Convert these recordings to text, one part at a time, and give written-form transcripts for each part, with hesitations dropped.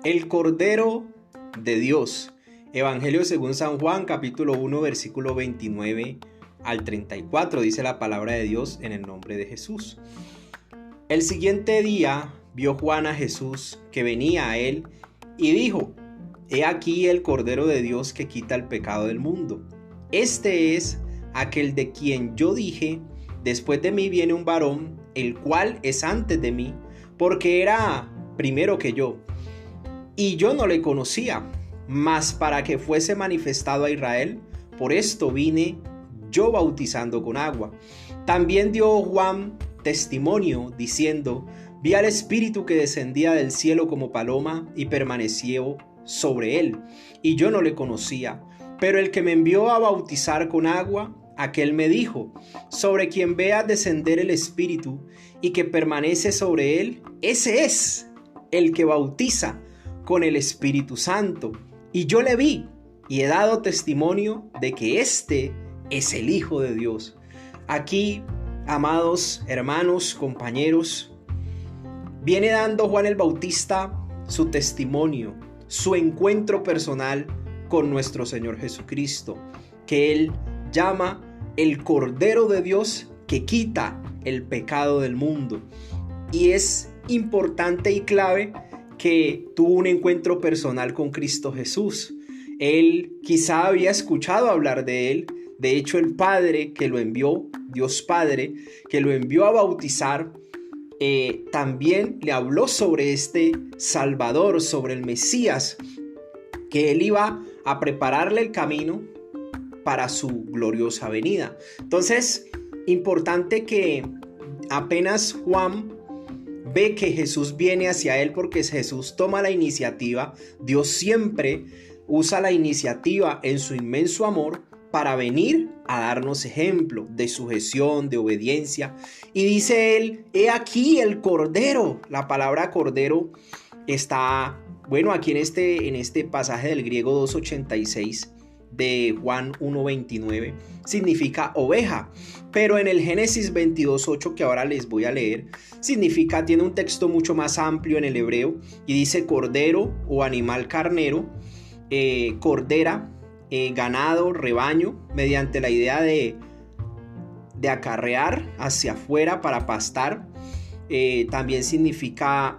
El Cordero de Dios. Evangelio según San Juan, capítulo 1, versículo 29 al 34, dice la palabra de Dios en el nombre de Jesús. El siguiente día vio Juan a Jesús que venía a él y dijo: He aquí el Cordero de Dios que quita el pecado del mundo. Este es aquel de quien yo dije: después de mí viene un varón, el cual es antes de mí, porque era primero que yo. Y yo no le conocía, mas para que fuese manifestado a Israel, por esto vine yo bautizando con agua. También dio Juan testimonio diciendo: vi al Espíritu que descendía del cielo como paloma y permaneció sobre él. Y yo no le conocía, pero el que me envió a bautizar con agua, aquel me dijo: sobre quien veas descender el Espíritu y que permanece sobre él, ese es el que bautiza con el Espíritu Santo. Y yo le vi y he dado testimonio de que este es el Hijo de Dios. Aquí, amados hermanos, compañeros, viene dando Juan el Bautista su testimonio, su encuentro personal con nuestro Señor Jesucristo, que él llama el Cordero de Dios que quita el pecado del mundo. Y es importante y clave que tuvo un encuentro personal con Cristo Jesús. Él quizá había escuchado hablar de él. De hecho, el Padre que lo envió, Dios Padre, que lo envió a bautizar, también le habló sobre este Salvador, sobre el Mesías, que él iba a prepararle el camino para su gloriosa venida. Entonces, importante que apenas Juan ve que Jesús viene hacia él, porque Jesús toma la iniciativa. Dios siempre usa la iniciativa en su inmenso amor para venir a darnos ejemplo de sujeción, de obediencia. Y dice él: he aquí el Cordero. La palabra Cordero está, aquí en este pasaje del griego 286 de Juan 1:29, significa oveja, pero en el Génesis 22:8, que ahora les voy a leer, tiene un texto mucho más amplio en el hebreo y dice cordero o animal carnero, cordera, ganado, rebaño, mediante la idea de acarrear hacia afuera para pastar. También significa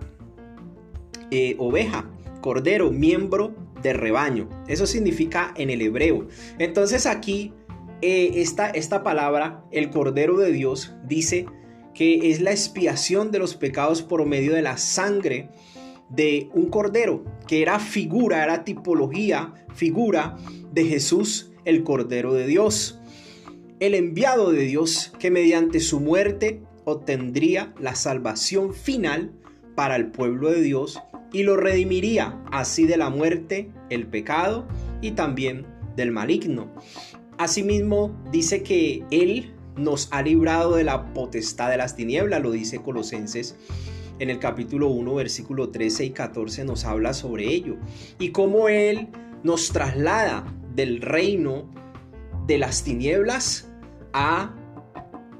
oveja, cordero, miembro de rebaño. Eso significa en el hebreo. Entonces aquí esta palabra, el Cordero de Dios, dice que es la expiación de los pecados por medio de la sangre de un cordero, que era tipología, figura de Jesús, el Cordero de Dios, el enviado de Dios, que mediante su muerte obtendría la salvación final para el pueblo de Dios y lo redimiría así de la muerte, el pecado y también del maligno. Asimismo, dice que él nos ha librado de la potestad de las tinieblas, lo dice Colosenses en el capítulo 1, versículo 13 y 14, nos habla sobre ello. Y cómo él nos traslada del reino de las tinieblas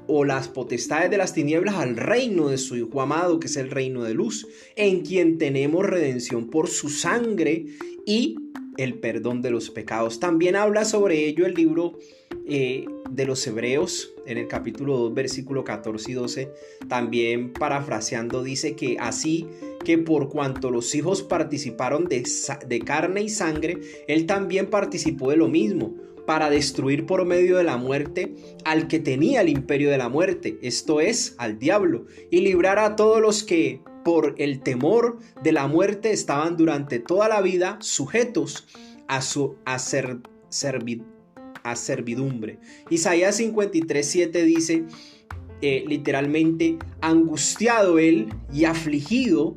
o las potestades de las tinieblas al reino de su Hijo amado, que es el reino de luz, en quien tenemos redención por su sangre y el perdón de los pecados. También habla sobre ello el libro de los Hebreos, en el capítulo 2, versículo 14 y 12, también parafraseando, dice que así que por cuanto los hijos participaron de carne y sangre, él también participó de lo mismo, para destruir por medio de la muerte al que tenía el imperio de la muerte, esto es, al diablo, y librar a todos los que por el temor de la muerte estaban durante toda la vida sujetos a servidumbre. Isaías 53:7 dice literalmente: angustiado él y afligido,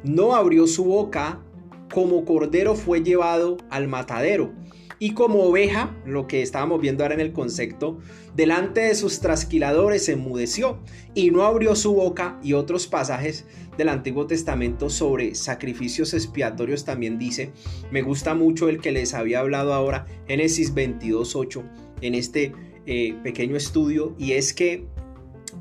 no abrió su boca, como cordero fue llevado al matadero, y como oveja, lo que estábamos viendo ahora en el concepto, delante de sus trasquiladores enmudeció y no abrió su boca. Y otros pasajes del Antiguo Testamento sobre sacrificios expiatorios también dice, me gusta mucho el que les había hablado ahora, Génesis 22:8, en este pequeño estudio, y es que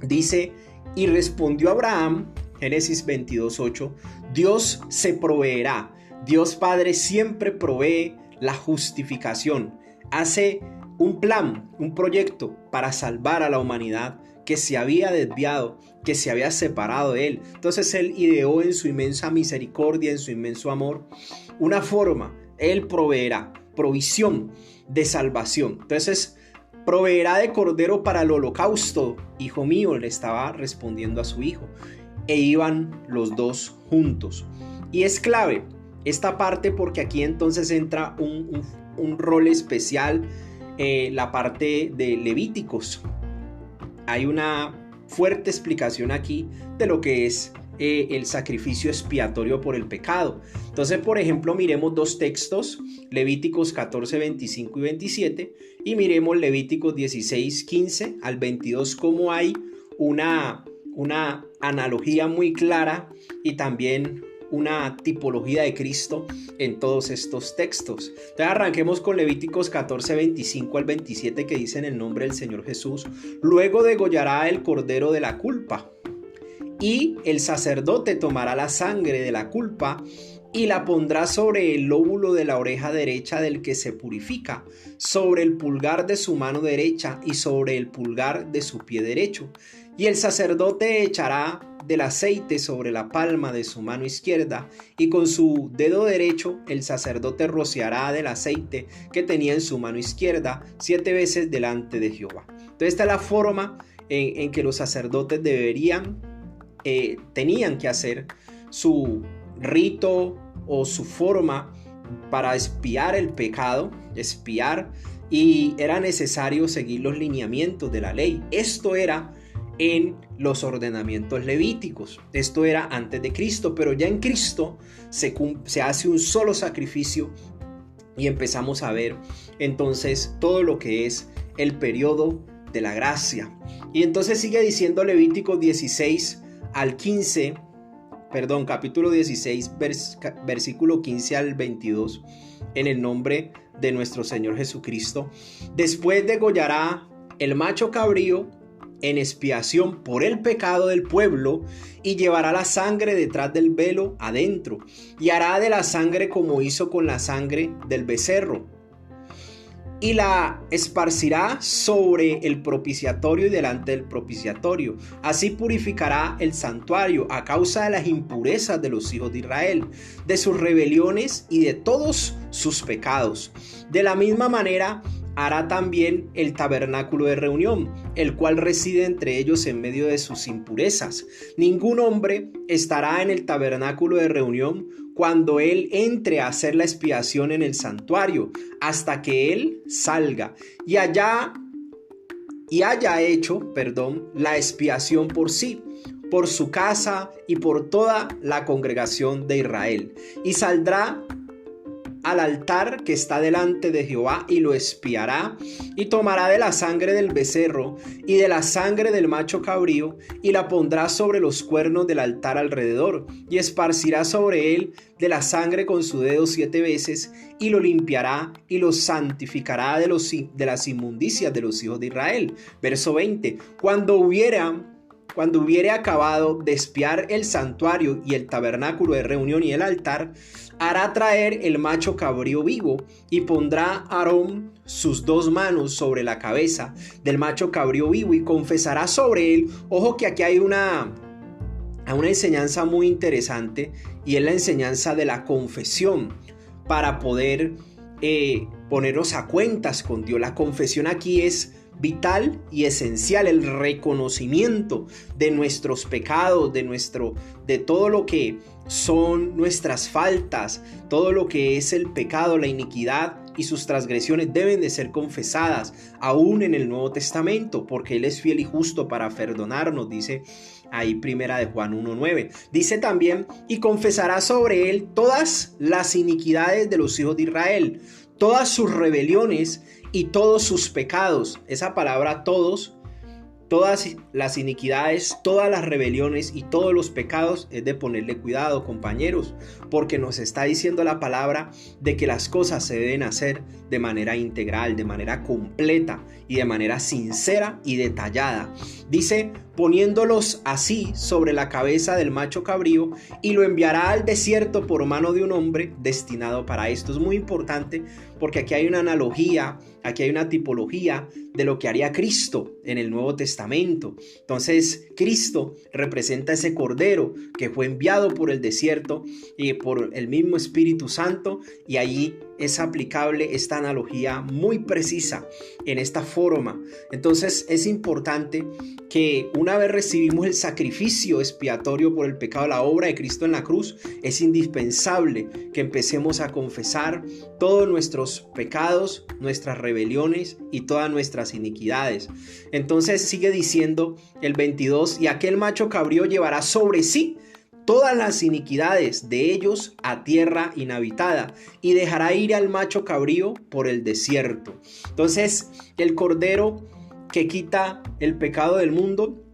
dice: y respondió Abraham Génesis 22:8, Dios se proveerá. Dios Padre siempre provee la justificación. Hace un plan, un proyecto para salvar a la humanidad que se había desviado, que se había separado de Él. Entonces Él ideó en su inmensa misericordia, en su inmenso amor, una forma. Él proveerá, provisión de salvación. Entonces, proveerá de cordero para el holocausto. Hijo mío, le estaba respondiendo a su hijo. E iban los dos juntos. Y es clave esta parte porque aquí entonces entra un rol especial, la parte de Levíticos. Hay una fuerte explicación aquí de lo que es el sacrificio expiatorio por el pecado. Entonces, por ejemplo, miremos dos textos, Levíticos 14, 25 y 27, y miremos Levíticos 16, 15 al 22, como hay una analogía muy clara y también una tipología de Cristo en todos estos textos. Entonces arranquemos con Levíticos 14, 25 al 27, que dice: en el nombre del Señor Jesús, luego degollará el cordero de la culpa, y el sacerdote tomará la sangre de la culpa y la pondrá sobre el lóbulo de la oreja derecha del que se purifica, sobre el pulgar de su mano derecha y sobre el pulgar de su pie derecho. Y el sacerdote echará del aceite sobre la palma de su mano izquierda, y con su dedo derecho el sacerdote rociará del aceite que tenía en su mano izquierda 7 veces delante de Jehová. Entonces esta es la forma en que los sacerdotes tenían que hacer su rito o su forma para expiar el pecado, y era necesario seguir los lineamientos de la ley. Esto era en los ordenamientos levíticos. Esto era antes de Cristo, pero ya en Cristo se hace un solo sacrificio y empezamos a ver entonces todo lo que es el periodo de la gracia. Y entonces sigue diciendo Levíticos 16 al 15, capítulo 16, versículo 15 al 22, en el nombre de nuestro Señor Jesucristo. Después degollará el macho cabrío en expiación por el pecado del pueblo, y llevará la sangre detrás del velo adentro, y hará de la sangre como hizo con la sangre del becerro, y la esparcirá sobre el propiciatorio y delante del propiciatorio. Así purificará el santuario a causa de las impurezas de los hijos de Israel, de sus rebeliones y de todos sus pecados. De la misma manera hará también el tabernáculo de reunión, el cual reside entre ellos en medio de sus impurezas. Ningún hombre estará en el tabernáculo de reunión cuando él entre a hacer la expiación en el santuario, hasta que él salga y haya hecho la expiación por sí, por su casa y por toda la congregación de Israel. Y saldrá al altar que está delante de Jehová y lo expiará, y tomará de la sangre del becerro y de la sangre del macho cabrío y la pondrá sobre los cuernos del altar alrededor, y esparcirá sobre él de la sangre con su dedo 7 veces, y lo limpiará y lo santificará de las inmundicias de los hijos de Israel. Verso 20. Cuando hubiere acabado de expiar el santuario y el tabernáculo de reunión y el altar, hará traer el macho cabrío vivo, y pondrá Aarón sus 2 manos sobre la cabeza del macho cabrío vivo y confesará sobre él. Ojo que aquí hay una enseñanza muy interesante, y es la enseñanza de la confesión para poder ponernos a cuentas con Dios. La confesión aquí es vital y esencial, el reconocimiento de nuestros pecados, de todo lo que son nuestras faltas, todo lo que es el pecado, la iniquidad y sus transgresiones deben de ser confesadas aún en el Nuevo Testamento, porque Él es fiel y justo para perdonarnos, dice ahí primera de Juan 1:9. Dice también: y confesará sobre él todas las iniquidades de los hijos de Israel, todas sus rebeliones y todos sus pecados. Esa palabra todas las iniquidades, todas las rebeliones y todos los pecados es de ponerle cuidado, compañeros, porque nos está diciendo la palabra de que las cosas se deben hacer de manera integral, de manera completa y de manera sincera y detallada. Dice: poniéndolos así sobre la cabeza del macho cabrío, y lo enviará al desierto por mano de un hombre destinado para esto. Es muy importante porque aquí hay una analogía, aquí hay una tipología de lo que haría Cristo en el Nuevo Testamento. Entonces, Cristo representa ese cordero que fue enviado por el desierto y por el mismo Espíritu Santo, y allí es aplicable esta analogía muy precisa en esta forma. Entonces, es importante que una vez recibimos el sacrificio expiatorio por el pecado, la obra de Cristo en la cruz, es indispensable que empecemos a confesar todos nuestros pecados, nuestras rebeliones y todas nuestras iniquidades. Entonces sigue diciendo el 22, y aquel macho cabrío llevará sobre sí todas las iniquidades de ellos a tierra inhabitada, y dejará ir al macho cabrío por el desierto. Entonces, el cordero que quita el pecado del mundo,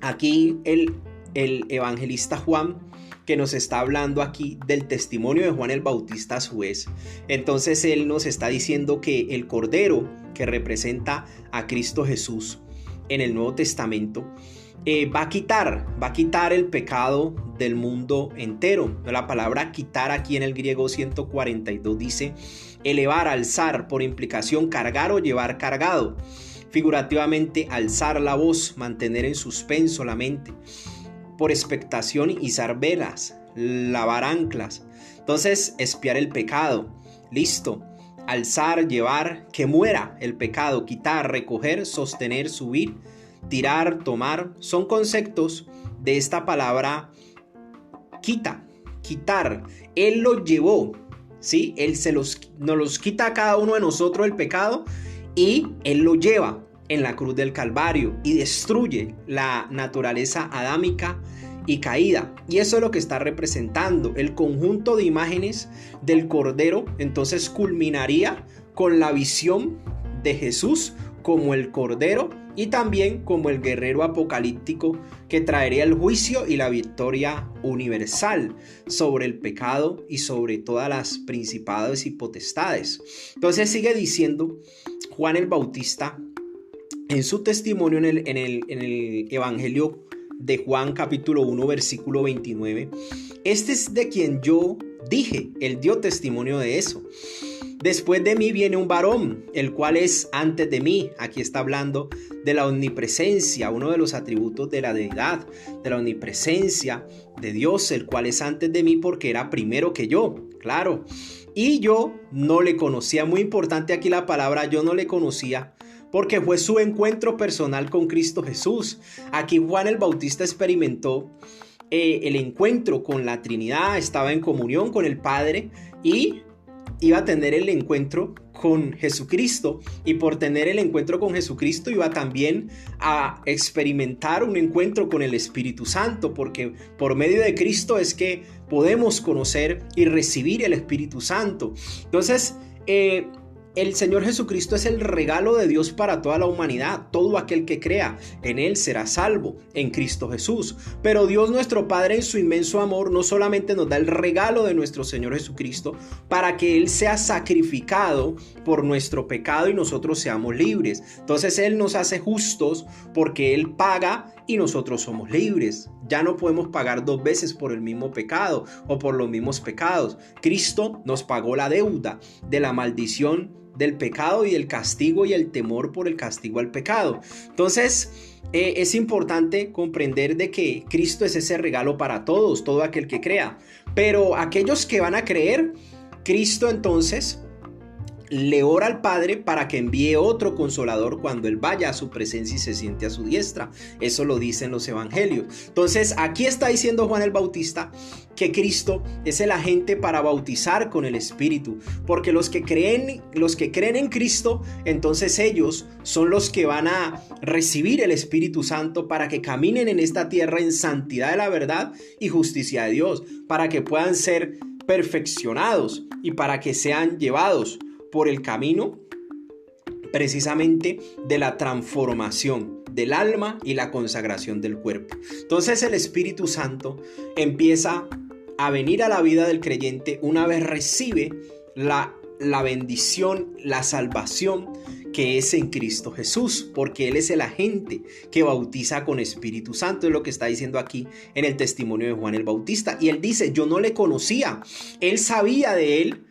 aquí el evangelista Juan, que nos está hablando aquí del testimonio de Juan el Bautista a su vez. Entonces él nos está diciendo que el cordero que representa a Cristo Jesús en el Nuevo Testamento va a quitar el pecado del mundo entero. La palabra quitar aquí en el griego 142 dice elevar, alzar, por implicación cargar o llevar cargado. Figurativamente, alzar la voz, mantener en suspenso la mente. Por expectación, izar velas, lavar anclas. Entonces, expiar el pecado. Listo. Alzar, llevar, que muera el pecado, quitar, recoger, sostener, subir, tirar, tomar. Son conceptos de esta palabra quitar. Él lo llevó, ¿sí? Él nos los quita a cada uno de nosotros el pecado, y Él lo lleva en la cruz del Calvario y destruye la naturaleza adámica y caída. Y eso es lo que está representando el conjunto de imágenes del Cordero. Entonces culminaría con la visión de Jesús como el Cordero y también como el guerrero apocalíptico que traería el juicio y la victoria universal sobre el pecado y sobre todas las principados y potestades. Entonces sigue diciendo Juan el Bautista en su testimonio en el Evangelio de Juan capítulo 1 versículo 29. Este es de quien yo dije, él dio testimonio de eso. Después de mí viene un varón, el cual es antes de mí. Aquí está hablando de la omnipresencia, uno de los atributos de la deidad, de la omnipresencia de Dios, el cual es antes de mí porque era primero que yo, claro. Y yo no le conocía, muy importante aquí la palabra yo no le conocía, porque fue su encuentro personal con Cristo Jesús. Aquí Juan el Bautista experimentó el encuentro con la Trinidad, estaba en comunión con el Padre y iba a tener el encuentro con Jesucristo, y por tener el encuentro con Jesucristo iba también a experimentar un encuentro con el Espíritu Santo, porque por medio de Cristo es que podemos conocer y recibir el Espíritu Santo. Entonces, el Señor Jesucristo es el regalo de Dios para toda la humanidad. Todo aquel que crea en Él será salvo en Cristo Jesús. Pero Dios nuestro Padre, en su inmenso amor, no solamente nos da el regalo de nuestro Señor Jesucristo para que Él sea sacrificado por nuestro pecado y nosotros seamos libres. Entonces Él nos hace justos porque Él paga y nosotros somos libres. Ya no podemos pagar dos veces por el mismo pecado o por los mismos pecados. Cristo nos pagó la deuda de la maldición del pecado y el castigo y el temor por el castigo al pecado. Entonces es importante comprender de que Cristo es ese regalo para todos, todo aquel que crea. Pero aquellos que van a creer, Cristo entonces le ora al Padre para que envíe otro consolador cuando Él vaya a su presencia y se siente a su diestra. Eso lo dicen los evangelios. Entonces aquí está diciendo Juan el Bautista que Cristo es el agente para bautizar con el Espíritu, porque los que creen en Cristo, entonces ellos son los que van a recibir el Espíritu Santo para que caminen en esta tierra en santidad de la verdad y justicia de Dios, para que puedan ser perfeccionados y para que sean llevados por el camino precisamente de la transformación del alma y la consagración del cuerpo. Entonces el Espíritu Santo empieza a venir a la vida del creyente una vez recibe la bendición, la salvación que es en Cristo Jesús, porque Él es el agente que bautiza con Espíritu Santo, es lo que está diciendo aquí en el testimonio de Juan el Bautista. Y él dice, yo no le conocía, él sabía de él,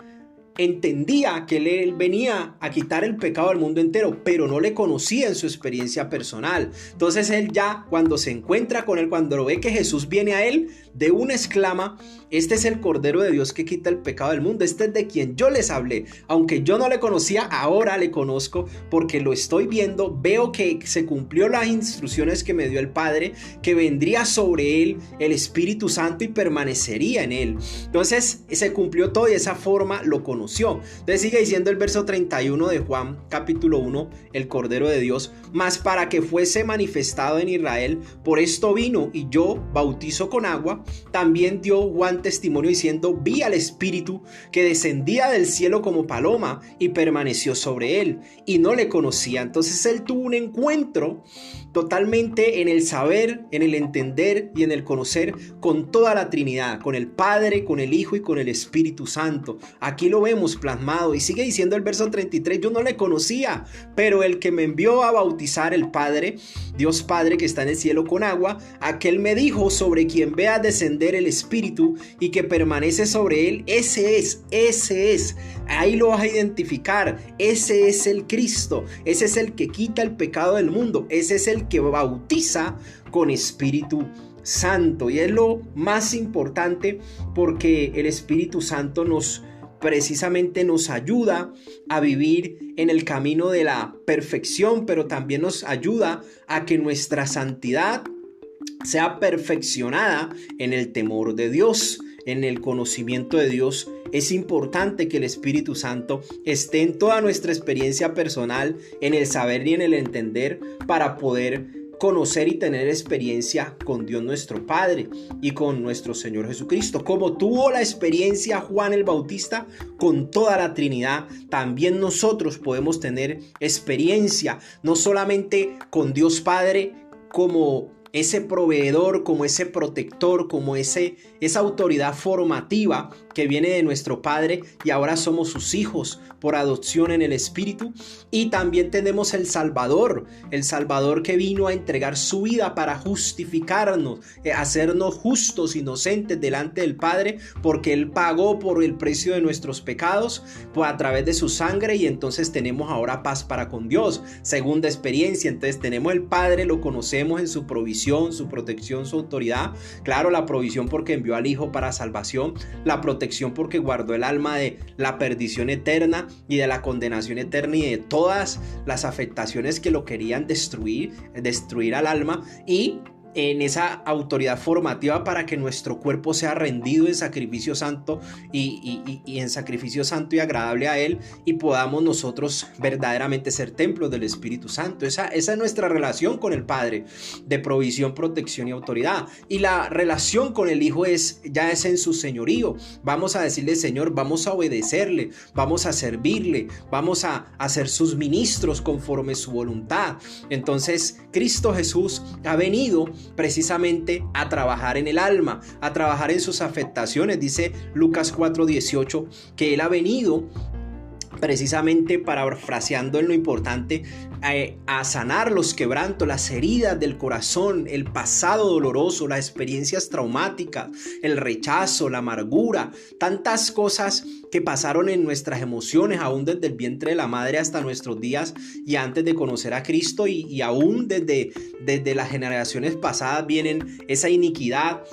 entendía que él venía a quitar el pecado del mundo entero, pero no le conocía en su experiencia personal. Entonces él ya cuando se encuentra con él, cuando lo ve que Jesús viene a él, de una exclama, este es el Cordero de Dios que quita el pecado del mundo, este es de quien yo les hablé. Aunque yo no le conocía, ahora le conozco porque lo estoy viendo, veo que se cumplió las instrucciones que me dio el Padre, que vendría sobre él el Espíritu Santo y permanecería en él. Entonces se cumplió todo y de esa forma lo conoció. Entonces sigue diciendo el verso 31 de Juan capítulo 1, el Cordero de Dios, mas para que fuese manifestado en Israel, por esto vino, y yo bautizo con agua. También dio Juan testimonio diciendo, vi al Espíritu que descendía del cielo como paloma y permaneció sobre él, y no le conocía. Entonces él tuvo un encuentro totalmente en el saber, en el entender y en el conocer con toda la Trinidad, con el Padre, con el Hijo y con el Espíritu Santo. Aquí lo vemos plasmado y sigue diciendo el verso 33, yo no le conocía, pero el que me envió a bautizar, el Padre, Dios Padre que está en el cielo con agua, aquel me dijo, sobre quien vea descender el Espíritu y que permanece sobre él, ese es, ahí lo vas a identificar, ese es el Cristo, ese es el que quita el pecado del mundo, ese es el que bautiza con Espíritu Santo. Y es lo más importante porque el Espíritu Santo precisamente nos ayuda a vivir en el camino de la perfección, pero también nos ayuda a que nuestra santidad sea perfeccionada en el temor de Dios, en el conocimiento de Dios. Es importante que el Espíritu Santo esté en toda nuestra experiencia personal, en el saber y en el entender, para poder conocer y tener experiencia con Dios nuestro Padre y con nuestro Señor Jesucristo. Como tuvo la experiencia Juan el Bautista con toda la Trinidad, también nosotros podemos tener experiencia no solamente con Dios Padre como ese proveedor, como ese protector, como esa autoridad formativa que viene de nuestro Padre, y ahora somos sus hijos por adopción en el Espíritu. Y también tenemos el Salvador que vino a entregar su vida para justificarnos, hacernos justos, inocentes delante del Padre, porque Él pagó por el precio de nuestros pecados a través de su sangre, y entonces tenemos ahora paz para con Dios. Segunda experiencia, entonces tenemos el Padre, lo conocemos en su provisión, su protección, su autoridad. Claro, la provisión porque envió al Hijo para salvación, la protección porque guardó el alma de la perdición eterna y de la condenación eterna y de todas las afectaciones que lo querían destruir al alma, y en esa autoridad formativa para que nuestro cuerpo sea rendido en sacrificio santo y en sacrificio santo y agradable a Él, y podamos nosotros verdaderamente ser templos del Espíritu Santo. Esa es nuestra relación con el Padre, de provisión, protección y autoridad. Y la relación con el Hijo ya es en su señorío. Vamos a decirle, Señor, vamos a obedecerle, vamos a servirle, vamos a ser sus ministros conforme su voluntad. Entonces Cristo Jesús ha venido precisamente a trabajar en el alma, a trabajar en sus afectaciones. Dice Lucas 4:18 que Él ha venido precisamente, parafraseando en lo importante, a sanar los quebrantos, las heridas del corazón, el pasado doloroso, las experiencias traumáticas, el rechazo, la amargura, tantas cosas que pasaron en nuestras emociones, aún desde el vientre de la madre hasta nuestros días y antes de conocer a Cristo, y aún desde las generaciones pasadas vienen esa iniquidad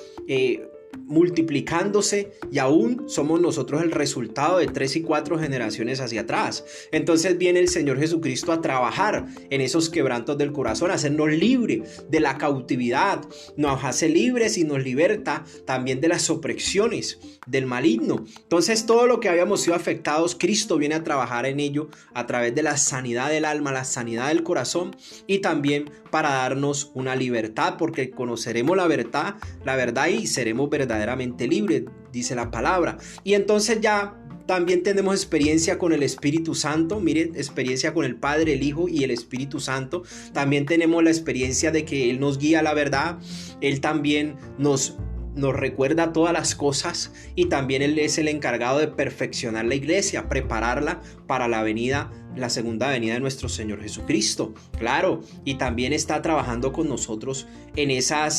multiplicándose, y aún somos nosotros el resultado de 3 y 4 generaciones hacia atrás. Entonces viene el Señor Jesucristo a trabajar en esos quebrantos del corazón, a hacernos libres de la cautividad, nos hace libres y nos liberta también de las opresiones del maligno. Entonces todo lo que habíamos sido afectados, Cristo viene a trabajar en ello a través de la sanidad del alma, la sanidad del corazón, y también para darnos una libertad, porque conoceremos la verdad y seremos verdaderamente libres, dice la palabra. Y entonces ya también tenemos experiencia con el Espíritu Santo. Miren, experiencia con el Padre, el Hijo y el Espíritu Santo. También tenemos la experiencia de que Él nos guía a la verdad. Él también nos nos recuerda todas las cosas y también Él es el encargado de perfeccionar la iglesia, prepararla para la segunda venida de nuestro Señor Jesucristo. Claro, y también está trabajando con nosotros en esa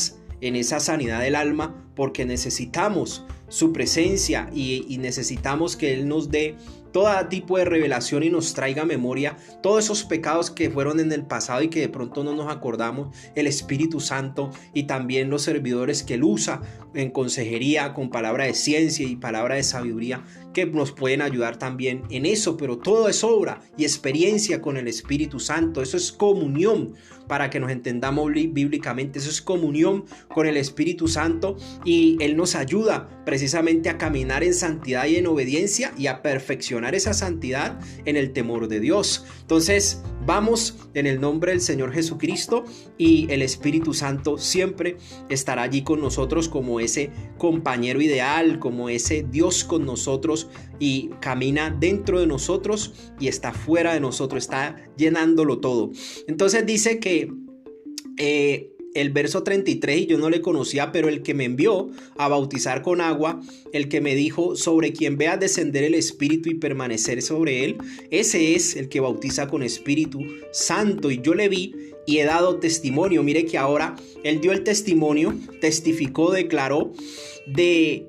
sanidad del alma, porque necesitamos su presencia y necesitamos que Él nos dé todo tipo de revelación y nos traiga a memoria todos esos pecados que fueron en el pasado y que de pronto no nos acordamos. El Espíritu Santo y también los servidores que Él usa en consejería con palabra de ciencia y palabra de sabiduría, que nos pueden ayudar también en eso, pero todo es obra y experiencia con el Espíritu Santo. Eso es comunión, para que nos entendamos bíblicamente. Eso es comunión con el Espíritu Santo, y Él nos ayuda precisamente a caminar en santidad y en obediencia y a perfeccionar esa santidad en el temor de Dios. Entonces, vamos en el nombre del Señor Jesucristo, y el Espíritu Santo siempre estará allí con nosotros como ese compañero ideal, como ese Dios con nosotros, y camina dentro de nosotros y está fuera de nosotros, está llenándolo todo. Entonces dice que el verso 33, y yo no le conocía, pero el que me envió a bautizar con agua, el que me dijo, sobre quien veas descender el Espíritu y permanecer sobre él, ese es el que bautiza con Espíritu Santo. Y yo le vi y he dado testimonio. Mire que ahora él dio el testimonio, testificó, declaró de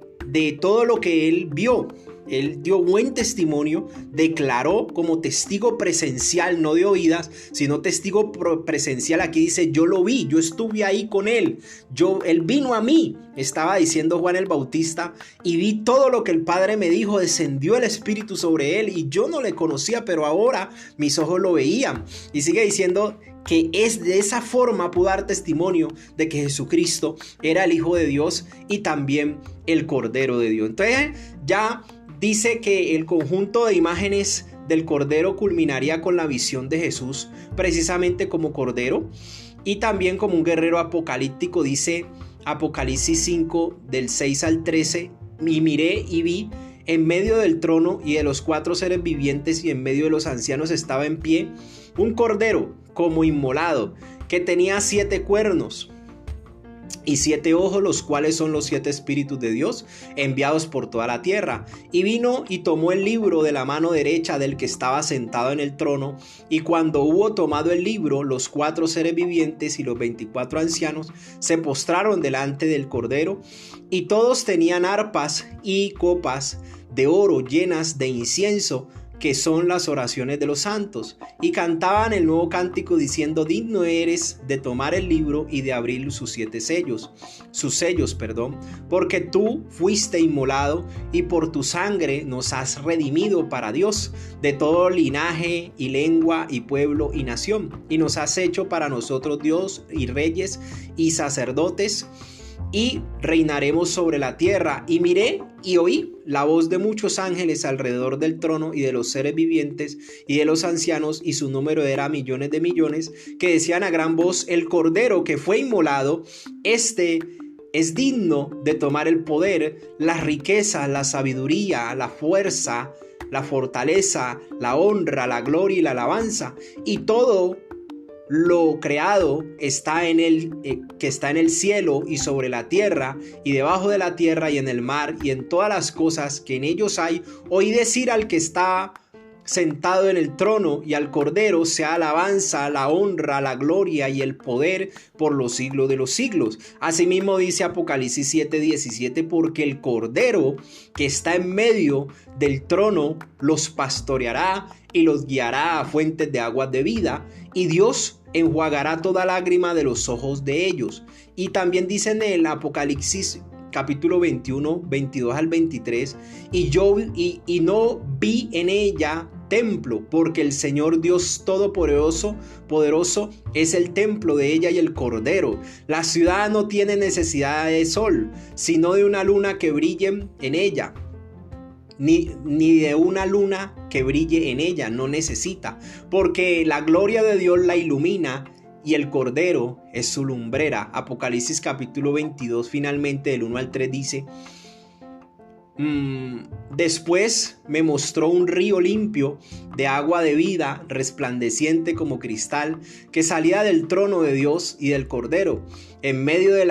todo lo que él vio. Él dio buen testimonio, declaró como testigo presencial, no de oídas, sino testigo presencial. Aquí dice, yo lo vi, yo estuve ahí con él, él vino a mí, estaba diciendo Juan el Bautista, y vi todo lo que el Padre me dijo, descendió el Espíritu sobre él, y yo no le conocía, pero ahora mis ojos lo veían. Y sigue diciendo que es de esa forma pudo dar testimonio de que Jesucristo era el Hijo de Dios y también el Cordero de Dios. Entonces ya dice que el conjunto de imágenes del Cordero culminaría con la visión de Jesús precisamente como Cordero y también como un guerrero apocalíptico. Dice Apocalipsis 5 del 6 al 13, y miré y vi en medio del trono y de los 4 seres vivientes y en medio de los ancianos estaba en pie un Cordero como inmolado, que tenía 7 cuernos y 7 ojos, los cuales son los 7 espíritus de Dios enviados por toda la tierra. Y vino y tomó el libro de la mano derecha del que estaba sentado en el trono, y cuando hubo tomado el libro, los 4 seres vivientes y los 24 ancianos se postraron delante del Cordero, y todos tenían arpas y copas de oro llenas de incienso, que son las oraciones de los santos, y cantaban el nuevo cántico diciendo, digno eres de tomar el libro y de abrir sus sellos, porque tú fuiste inmolado y por tu sangre nos has redimido para Dios de todo linaje y lengua y pueblo y nación, y nos has hecho para nosotros Dios y reyes y sacerdotes, y reinaremos sobre la tierra. Y miré y oí la voz de muchos ángeles alrededor del trono y de los seres vivientes y de los ancianos, y su número era millones de millones, que decían a gran voz, el Cordero que fue inmolado, este es digno de tomar el poder, las riquezas, la sabiduría, la fuerza, la fortaleza, la honra, la gloria y la alabanza, y todo lo creado está en que está en el cielo y sobre la tierra y debajo de la tierra y en el mar y en todas las cosas que en ellos hay. Oí decir al que está sentado en el trono y al Cordero sea alabanza, la honra, la gloria y el poder por los siglos de los siglos. Asimismo dice Apocalipsis 7:17, porque el Cordero que está en medio del trono los pastoreará y los guiará a fuentes de aguas de vida, y Dios enjuagará toda lágrima de los ojos de ellos. Y también dice en el Apocalipsis capítulo 21, 22 al 23, y no vi en ella templo, porque el Señor Dios Todopoderoso es el templo de ella y el Cordero. La ciudad no tiene necesidad de sol, sino de una luna que brille en ella. Ni de una luna que brille en ella, no necesita, porque la gloria de Dios la ilumina y el Cordero es su lumbrera. Apocalipsis capítulo 22 finalmente del 1 al 3 dice, después me mostró un río limpio de agua de vida, resplandeciente como cristal, que salía del trono de Dios y del Cordero, en medio de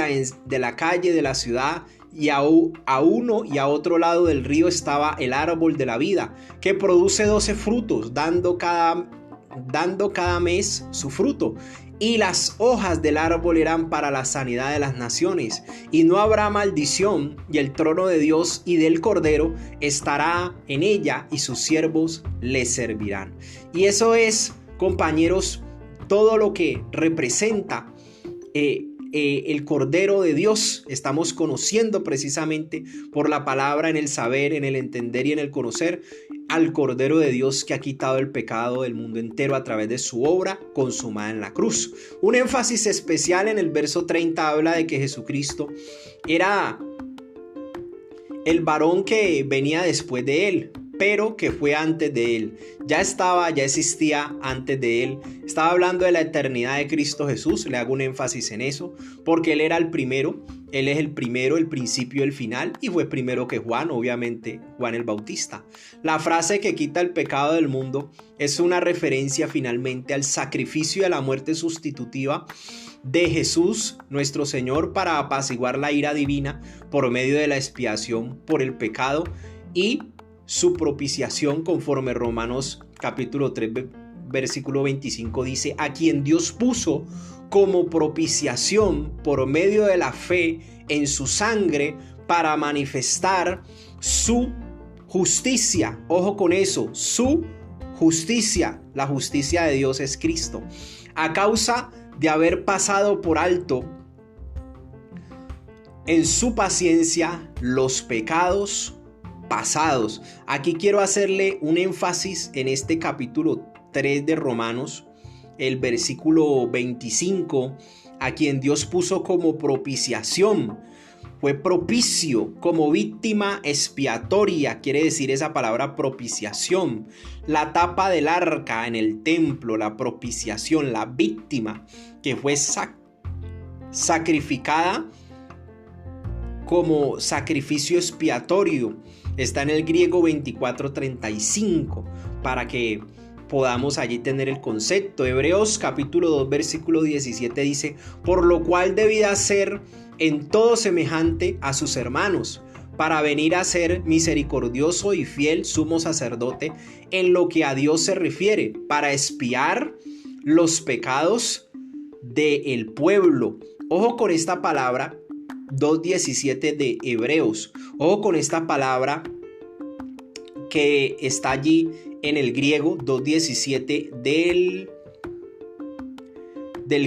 la calle de la ciudad, y a uno y a otro lado del río estaba el árbol de la vida, que produce 12 frutos, dando cada mes su fruto. Y las hojas del árbol eran para la sanidad de las naciones. Y no habrá maldición, y el trono de Dios y del Cordero estará en ella, y sus siervos le servirán. Y eso es, compañeros, todo lo que representa el Cordero de Dios. Estamos conociendo precisamente por la palabra, en el saber, en el entender y en el conocer al Cordero de Dios, que ha quitado el pecado del mundo entero a través de su obra consumada en la cruz. Un énfasis especial en el verso 30 habla de que Jesucristo era el varón que venía después de él, pero que fue antes de él. Ya existía antes de él. Estaba hablando de la eternidad de Cristo Jesús. Le hago un énfasis en eso, porque él era el primero. Él es el primero, el principio, el final, y fue primero que Juan, obviamente Juan el Bautista. La frase que quita el pecado del mundo es una referencia finalmente al sacrificio y a la muerte sustitutiva de Jesús, nuestro Señor, para apaciguar la ira divina por medio de la expiación por el pecado y su propiciación, conforme Romanos capítulo 3 versículo 25 dice: a quien Dios puso como propiciación por medio de la fe en su sangre, para manifestar su justicia. Ojo con eso, su justicia. La justicia de Dios es Cristo, a causa de haber pasado por alto en su paciencia los pecados pasados. Aquí quiero hacerle un énfasis en este capítulo 3 de Romanos, el versículo 25, a quien Dios puso como propiciación. Fue propicio, como víctima expiatoria, quiere decir esa palabra propiciación. La tapa del arca en el templo, la propiciación, la víctima que fue sacrificada como sacrificio expiatorio. Está en el griego 24:35, para que podamos allí tener el concepto. Hebreos capítulo 2 versículo 17 dice: por lo cual debía ser en todo semejante a sus hermanos, para venir a ser misericordioso y fiel sumo sacerdote en lo que a Dios se refiere, para expiar los pecados del pueblo. Ojo con esta palabra, 2:17 de Hebreos. Ojo con esta palabra que está allí en el griego, 2:17 del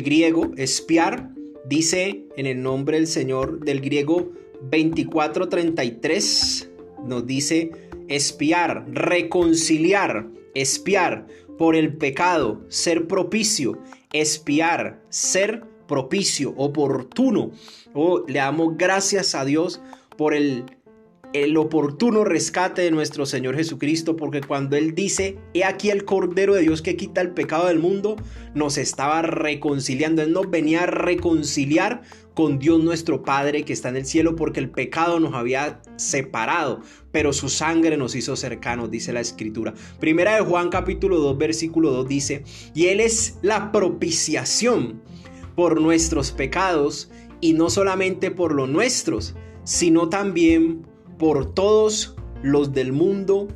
griego, expiar. Dice en el nombre del Señor, del griego 24:33, nos dice expiar, reconciliar, expiar por el pecado, ser propicio, expiar, ser propicio, oportuno. Le damos gracias a Dios por el oportuno rescate de nuestro Señor Jesucristo, porque cuando Él dice: he aquí el Cordero de Dios que quita el pecado del mundo, nos estaba reconciliando. Él nos venía a reconciliar con Dios nuestro Padre que está en el cielo, porque el pecado nos había separado, pero su sangre nos hizo cercanos, dice la Escritura. Primera de Juan capítulo 2 versículo 2 dice: y Él es la propiciación por nuestros pecados, y no solamente por los nuestros, sino también por todos los del mundo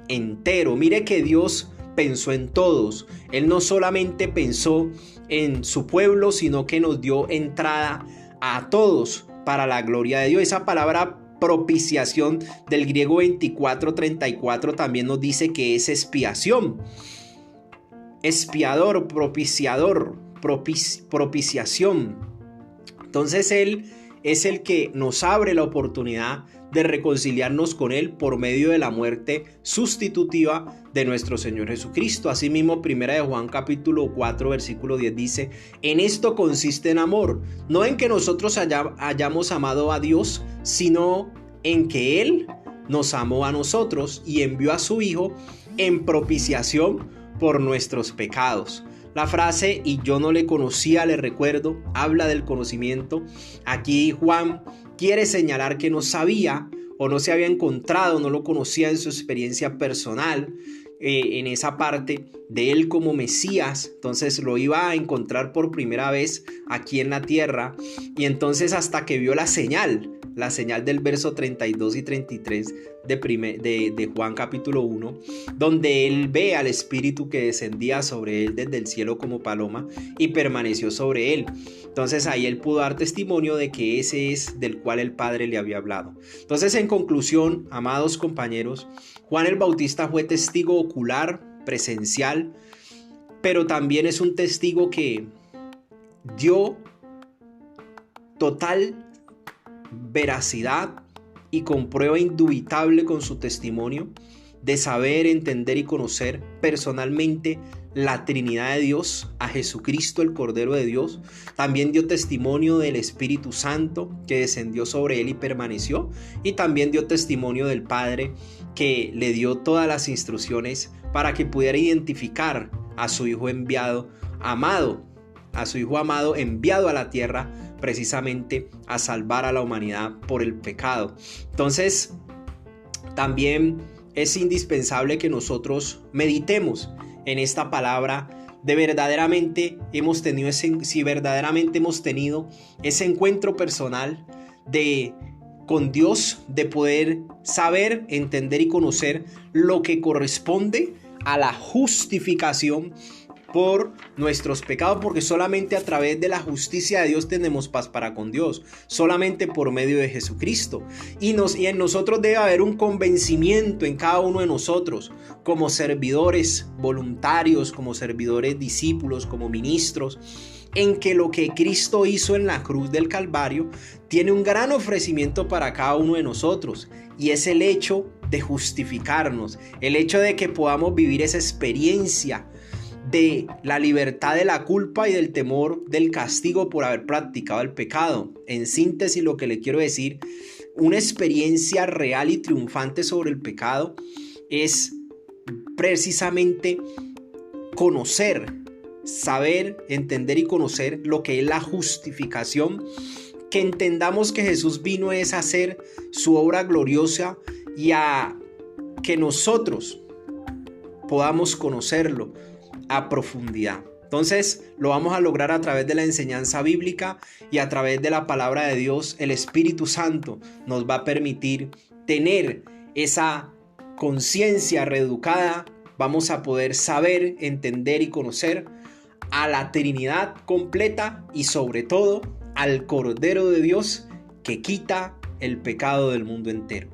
entero. Mire que Dios pensó en todos. Él no solamente pensó en su pueblo, sino que nos dio entrada a todos para la gloria de Dios. Esa palabra propiciación del griego 24:34 también nos dice que es expiación. Expiador, propiciador, propiciación. Entonces Él es el que nos abre la oportunidad de reconciliarnos con Él por medio de la muerte sustitutiva de nuestro Señor Jesucristo. Asimismo, primera de Juan capítulo 4 versículo 10 dice: en esto consiste en amor, no en que nosotros hayamos amado a Dios, sino en que Él nos amó a nosotros y envió a su Hijo en propiciación por nuestros pecados. La frase "y yo no le conocía, le recuerdo" habla del conocimiento. Aquí Juan quiere señalar que no sabía o no se había encontrado, no lo conocía en su experiencia personal en esa parte de él como Mesías. Entonces lo iba a encontrar por primera vez aquí en la tierra, y entonces hasta que vio la señal del verso 32 y 33 de Juan capítulo 1, donde él ve al Espíritu que descendía sobre él desde el cielo como paloma y permaneció sobre él. Entonces ahí él pudo dar testimonio de que ese es del cual el Padre le había hablado. Entonces, en conclusión, amados compañeros, Juan el Bautista fue testigo ocular, presencial, pero también es un testigo que dio total veracidad y con prueba indubitable con su testimonio de saber, entender y conocer personalmente la Trinidad de Dios, a Jesucristo el Cordero de Dios. También dio testimonio del Espíritu Santo que descendió sobre él y permaneció, y también dio testimonio del Padre que le dio todas las instrucciones para que pudiera identificar a su Hijo enviado, amado, a su Hijo amado enviado a la tierra precisamente a salvar a la humanidad por el pecado. Entonces, también es indispensable que nosotros meditemos en esta palabra de verdaderamente si verdaderamente hemos tenido ese encuentro personal con Dios, de poder saber, entender y conocer lo que corresponde a la justificación por nuestros pecados, porque solamente a través de la justicia de Dios tenemos paz para con Dios, solamente por medio de Jesucristo. Y en nosotros debe haber un convencimiento en cada uno de nosotros, como servidores voluntarios, como servidores discípulos, como ministros, en que lo que Cristo hizo en la cruz del Calvario tiene un gran ofrecimiento para cada uno de nosotros, y es el hecho de justificarnos, el hecho de que podamos vivir esa experiencia de la libertad de la culpa y del temor del castigo por haber practicado el pecado. En síntesis, lo que le quiero decir, una experiencia real y triunfante sobre el pecado es precisamente conocer, saber, entender y conocer lo que es la justificación, que entendamos que Jesús vino es a hacer su obra gloriosa y a que nosotros podamos conocerlo a profundidad. Entonces lo vamos a lograr a través de la enseñanza bíblica y a través de la palabra de Dios. El Espíritu Santo nos va a permitir tener esa conciencia reeducada. Vamos a poder saber, entender y conocer a la Trinidad completa y sobre todo al Cordero de Dios que quita el pecado del mundo entero.